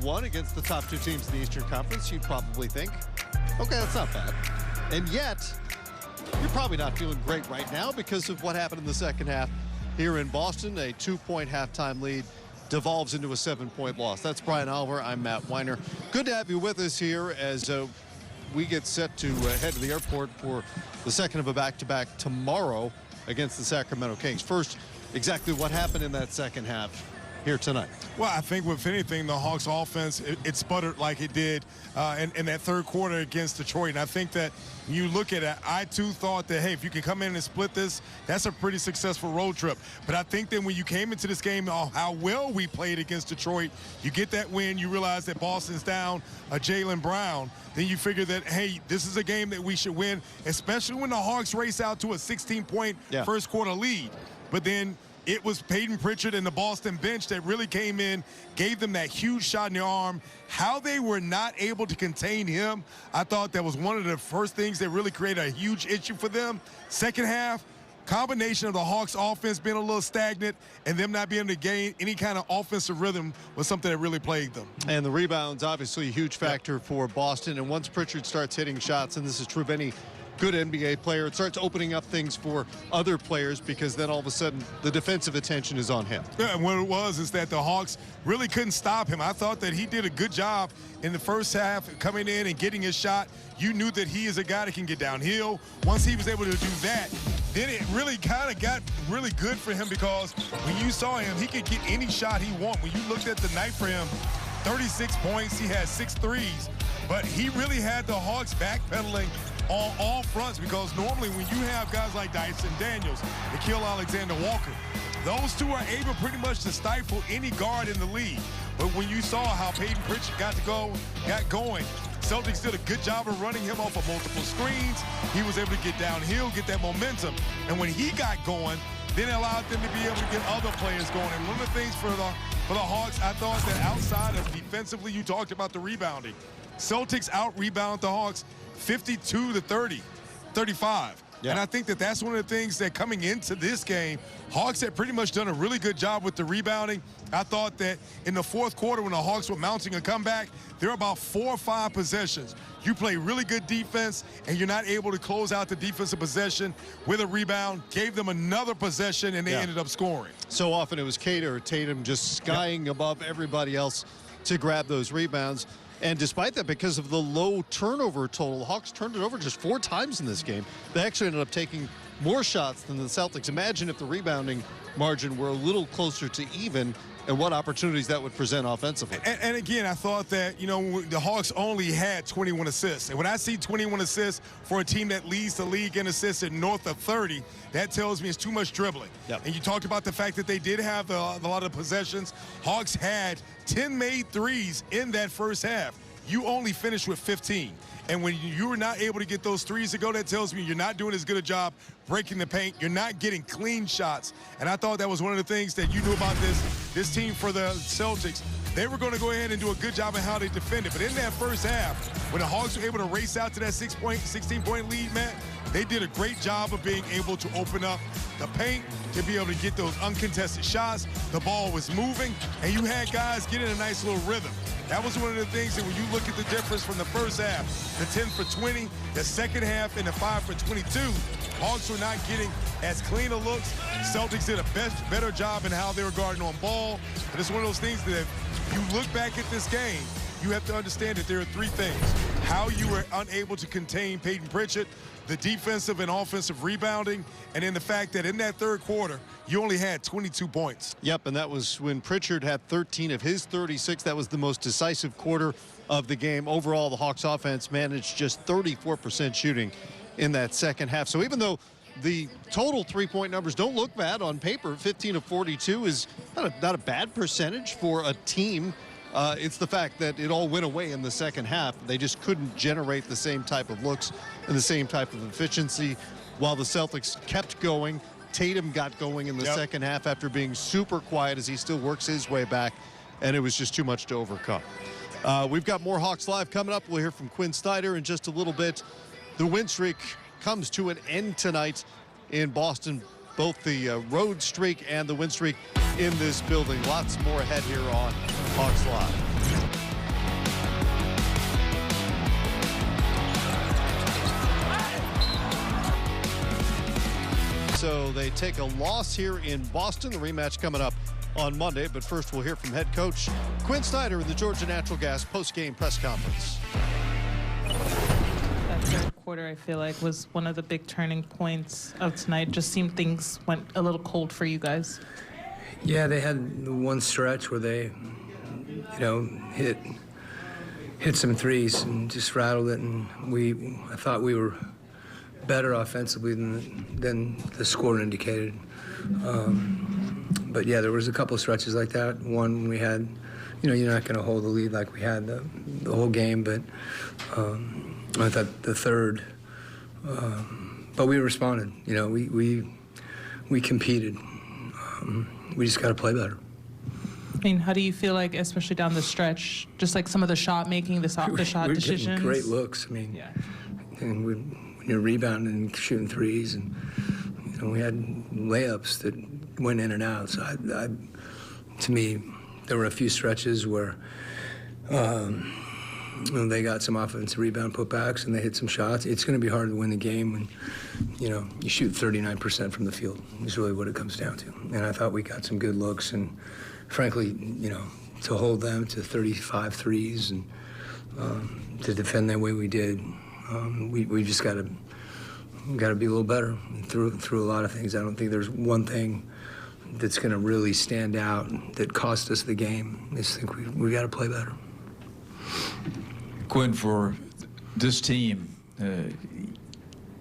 5-1 against the top two teams in the Eastern Conference, you'd probably think, okay, that's not bad. And yet, you're probably not feeling great right now because of what happened in the second half here in Boston. A 2-point halftime lead devolves into a 7-point loss. That's Brian Oliver. I'm Matt Weiner. Good to have you with us here as we get set to head to the airport for the second of a back-to-back tomorrow against the Sacramento Kings. First, exactly what happened in that second half here tonight? Well, I think with anything, the Hawks offense, it sputtered like it did in that third quarter against Detroit. And I think that you look at it, I too thought that, hey, if you can come in and split this, that's a pretty successful road trip. But I think that when you came into this game, how well we played against Detroit, you get that win, you realize that Boston's down Jalen Brown, then you figure that, hey, this is a game that we should win, especially when the Hawks race out to a 16-point first quarter lead. But then it was Peyton Pritchard and the Boston bench that really came in, gave them that huge shot in the arm. How they were not able to contain him, I thought that was one of the first things that really created a huge issue for them. Second half, combination of the Hawks offense being a little stagnant and them not being able to gain any kind of offensive rhythm was something that really plagued them. And the rebounds, obviously a huge factor for Boston. And once Pritchard starts hitting shots, and this is true of any good NBA player, it starts opening up things for other players because then all of a sudden the defensive attention is on him. Yeah, and what it was is that the Hawks really couldn't stop him. I thought that he did a good job in the first half coming in and getting his shot. You knew that he is a guy that can get downhill. Once he was able to do that, then it really kind of got really good for him because when you saw him, he could get any shot he wanted. When you looked at the night for him, 36 points, he had 6 threes, but he really had the Hawks backpedaling on all fronts because normally when you have guys like Dyson Daniels, Nickeil Alexander-Walker, those two are able pretty much to stifle any guard in the league. But when you saw how Peyton Pritchard got going, Celtics did a good job of running him off of multiple screens. He was able to get downhill, get that momentum. And when he got going, then it allowed them to be able to get other players going. And one of the things for the Hawks, I thought that outside of defensively, you talked about the rebounding. Celtics out-rebound the Hawks 52 to 30, 35. Yeah. And I think that that's one of the things that coming into this game, Hawks had pretty much done a really good job with the rebounding. I thought that in the fourth quarter when the Hawks were mounting a comeback, there were about 4 or 5 possessions. You play really good defense, and you're not able to close out the defensive possession with a rebound, gave them another possession, and they ended up scoring. So often it was Cater or Tatum just skying above everybody else to grab those rebounds. And despite that, because of the low turnover total, the Hawks turned it over just 4 times in this game. They actually ended up taking more shots than the Celtics. Imagine if the rebounding margin were a little closer to even and what opportunities that would present offensively. And again, I thought that, you know, the Hawks only had 21 assists. And when I see 21 assists for a team that leads the league in assists at north of 30, that tells me it's too much dribbling. Yep. And you talked about the fact that they did have a lot of possessions. Hawks had 10 made threes in that first half. You only finished with 15. And when you were not able to get those threes to go, that tells me you're not doing as good a job breaking the paint. You're not getting clean shots. And I thought that was one of the things that you knew about this team for the Celtics. They were going to go ahead and do a good job in how they defended. But in that first half, when the Hawks were able to race out to that 16-point lead, Matt, they did a great job of being able to open up the paint, to be able to get those uncontested shots. The ball was moving, and you had guys get in a nice little rhythm. That was one of the things that when you look at the difference from the first half, the 10 for 20, the second half, and the 5 for 22, Hawks were not getting as clean a looks. Celtics did a better job in how they were guarding on ball. But it's one of those things that if you look back at this game, you have to understand that there are 3 things. How you were unable to contain Peyton Pritchard, the defensive and offensive rebounding, and then the fact that in that third quarter, you only had 22 points. Yep, and that was when Pritchard had 13 of his 36. That was the most decisive quarter of the game. Overall, the Hawks offense managed just 34% shooting in that second half. So even though the total three-point numbers don't look bad on paper, 15 of 42 is not a bad percentage for a team. It's the fact that it all went away in the second half. They just couldn't generate the same type of looks and the same type of efficiency while the Celtics kept going. Tatum got going in the second half after being super quiet as he still works his way back, and it was just too much to overcome. We've got more Hawks Live coming up. We'll hear from Quinn Snyder in just a little bit. The win streak comes to an end tonight in Boston, both the road streak and the win streak in this building. Lots more ahead here on Hawks Live. So they take a loss here in Boston. The rematch coming up on Monday. But first, we'll hear from head coach Quinn Snyder in the Georgia Natural Gas post-game press conference. That third quarter, I feel like, was one of the big turning points of tonight. Just seemed things went a little cold for you guys. Yeah, they had the one stretch where they, hit some threes and just rattled it, and I thought we were better offensively than the score indicated. But yeah, there was a couple of stretches like that. One we had, you're not going to hold the lead like we had the whole game, but I thought the third, but we responded. We competed. We just got to play better. I mean, how do you feel like, especially down the stretch, just like some of the shot making, the shot decisions? Getting great looks. I mean, yeah. And when you're rebounding and shooting threes, and we had layups that went in and out. So to me, there were a few stretches where they got some offensive rebound putbacks and they hit some shots. It's going to be hard to win the game when you shoot 39% from the field. Is really what it comes down to. And I thought we got some good looks, and frankly, to hold them to 35 threes and to defend that way we did, we just got to be a little better through a lot of things. I don't think there's one thing that's going to really stand out that cost us the game. I just think we got to play better. Quinn, for this team,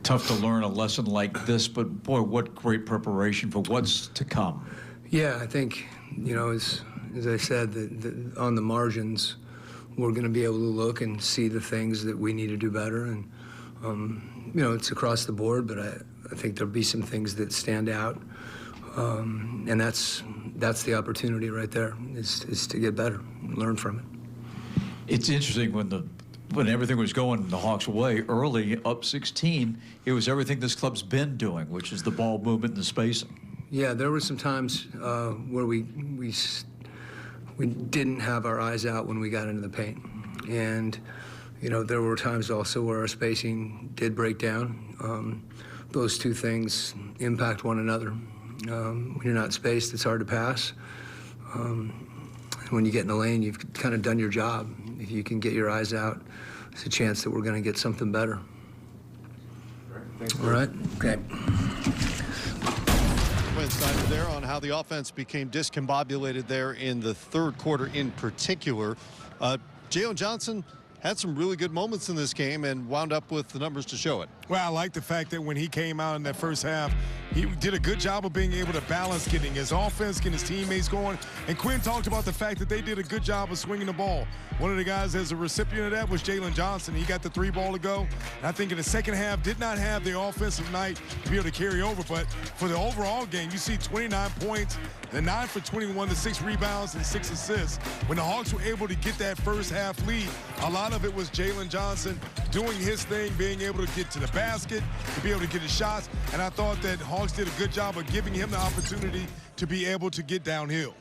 tough to learn a lesson like this, but boy, what great preparation for what's to come. Yeah, I think, as I said, on the margins, we're going to be able to look and see the things that we need to do better. And, it's across the board, but I think there'll be some things that stand out. And that's the opportunity right there, is to get better and learn from it. It's interesting when everything was going the Hawks' way early, up 16, it was everything this club's been doing, which is the ball movement and the spacing. Yeah, there were some times where we didn't have our eyes out when we got into the paint. And, there were times also where our spacing did break down. Those two things impact one another. When you're not spaced, it's hard to pass. When you get in the lane, you've kind of done your job. If you can get your eyes out, it's a chance that we're going to get something better. All right? Okay. Quinn Snyder there on how the offense became discombobulated there in the third quarter in particular. Jalen Johnson had some really good moments in this game and wound up with the numbers to show it. Well, I like the fact that when he came out in that first half, he did a good job of being able to balance getting his offense, getting his teammates going. And Quinn talked about the fact that they did a good job of swinging the ball. One of the guys as a recipient of that was Jalen Johnson. He got the 3-ball to go. And I think in the second half did not have the offensive night to be able to carry over. But for the overall game, you see 29 points, the 9 for 21, the 6 rebounds, and 6 assists. When the Hawks were able to get that first half lead, a lot of it was Jalen Johnson doing his thing, being able to get to the basket, to be able to get his shots. And I thought that Hawks did a good job of giving him the opportunity to be able to get downhill.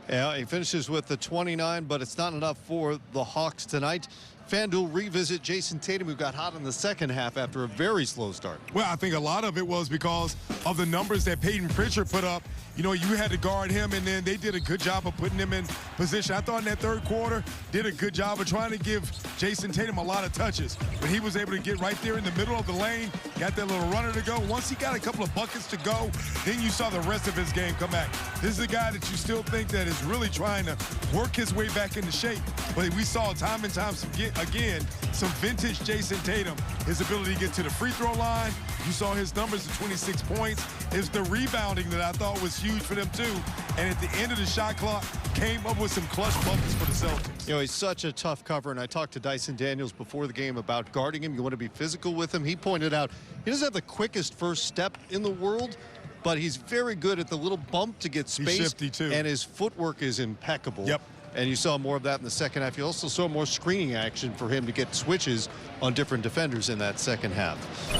Yeah, he finishes with the 29, but it's not enough for the Hawks tonight. FanDuel revisit Jason Tatum, who got hot in the second half after a very slow start. Well, I think a lot of it was because of the numbers that Peyton Pritchard put up. You had to guard him, and then they did a good job of putting him in position. I thought in that third quarter, did a good job of trying to give Jason Tatum a lot of touches. But he was able to get right there in the middle of the lane, got that little runner to go. Once he got a couple of buckets to go, then you saw the rest of his game come back. This is a guy that you still think that is really trying to work his way back into shape. But we saw time and time again some vintage Jason Tatum. His ability to get to the free throw line. You saw his numbers of 26 points. It's the rebounding that I thought was huge for them too. And at the end of the shot clock, came up with some clutch buckets for the Celtics. He's such a tough cover, and I talked to Dyson Daniels before the game about guarding him. You want to be physical with him. He pointed out he doesn't have the quickest first step in the world, but he's very good at the little bump to get space. He's shifty too. And his footwork is impeccable. Yep. And you saw more of that in the second half. You also saw more screening action for him to get switches on different defenders in that second half.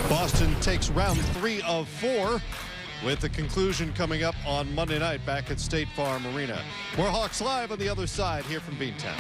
Boston takes round 3 of 4 with the conclusion coming up on Monday night back at State Farm Arena. More Hawks Live on the other side here from Beantown.